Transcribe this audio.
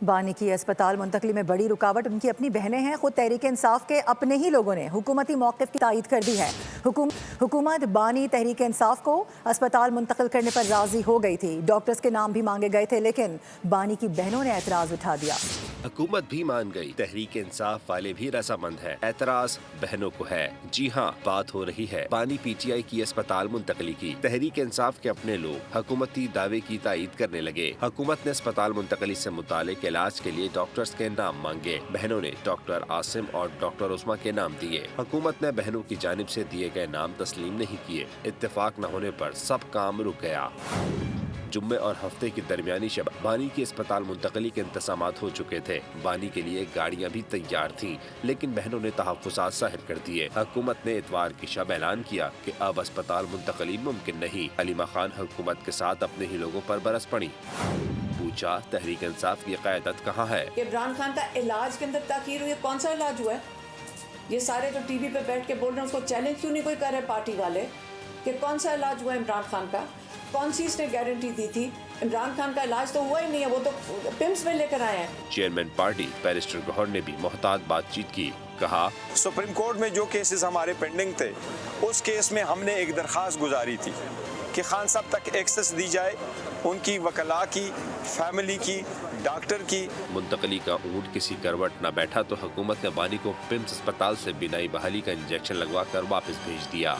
بانی کی اسپتال منتقلی میں بڑی رکاوٹ ان کی اپنی بہنیں ہیں۔ خود تحریک انصاف کے اپنے ہی لوگوں نے حکومتی موقف کی تائید کر دی ہے۔ حکومت بانی تحریک انصاف کو اسپتال منتقل کرنے پر راضی ہو گئی تھی۔ ڈاکٹرز کے نام بھی مانگے گئے تھے، لیکن بانی کی بہنوں نے اعتراض اٹھا دیا۔ حکومت بھی مان گئی، تحریک انصاف والے بھی رضامند ہے، اعتراض بہنوں کو ہے۔ جی ہاں، بات ہو رہی ہے بانی پی ٹی آئی کی اسپتال منتقلی کی۔ تحریک انصاف کے اپنے لوگ حکومتی دعوے کی تائید کرنے لگے۔ حکومت نے اسپتال منتقلی سے متعلق علاج کے لیے ڈاکٹرز کے نام مانگے۔ بہنوں نے ڈاکٹر عاصم اور ڈاکٹر عظمیٰ کے نام دیے۔ حکومت نے بہنوں کی جانب سے دیے گئے نام تسلیم نہیں کیے۔ اتفاق نہ ہونے پر سب کام رک گیا۔ جمعے اور ہفتے کی درمیانی شب بانی کی اسپتال منتقلی کے انتظامات ہو چکے تھے۔ بانی کے لیے گاڑیاں بھی تیار تھیں، لیکن بہنوں نے تحفظات ظاہر کر دیے۔ حکومت نے اتوار کی شب اعلان کیا کہ اب اسپتال منتقلی ممکن نہیں۔ علیمہ خان حکومت کے ساتھ اپنے ہی لوگوں پر برس پڑی۔ پوچھا تحریک انصاف کی قیادت کہاں ہے؟ عمران خان کا علاج کے اندر تاخیر ہوئی ہے، کون سا علاج ہوا ہے؟ یہ سارے جو ٹی وی پہ بیٹھ کے بول رہے ہیں اس کو چیلنج کیوں نہیں کوئی کر رہے پارٹی والے کہ کون سا علاج ہوا ہے عمران خان کا؟ کون سی اس نے گارنٹی دی تھی؟ عمران خان کا علاج تو ہوا ہی نہیں ہے، وہ تو پمس میں لے کر آئے ہیں۔ چیئرمین پارٹی بیرسٹر گوہر نے بھی محتاط بات چیت کی۔ کہا سپریم کورٹ میں جو کیسز ہمارے پینڈنگ تھے، اس کیس میں ہم نے ایک درخواست گزاری تھی کہ خان صاحب تک ایکسس دی جائے، ان کی وکلاء کی، فیملی کی، ڈاکٹر کی۔ منتقلی کا اونٹ کسی کروٹ نہ بیٹھا تو حکومت نے بانی کو پمس اسپتال سے بینائی بحالی کا انجیکشن لگوا کر واپس بھیج دیا۔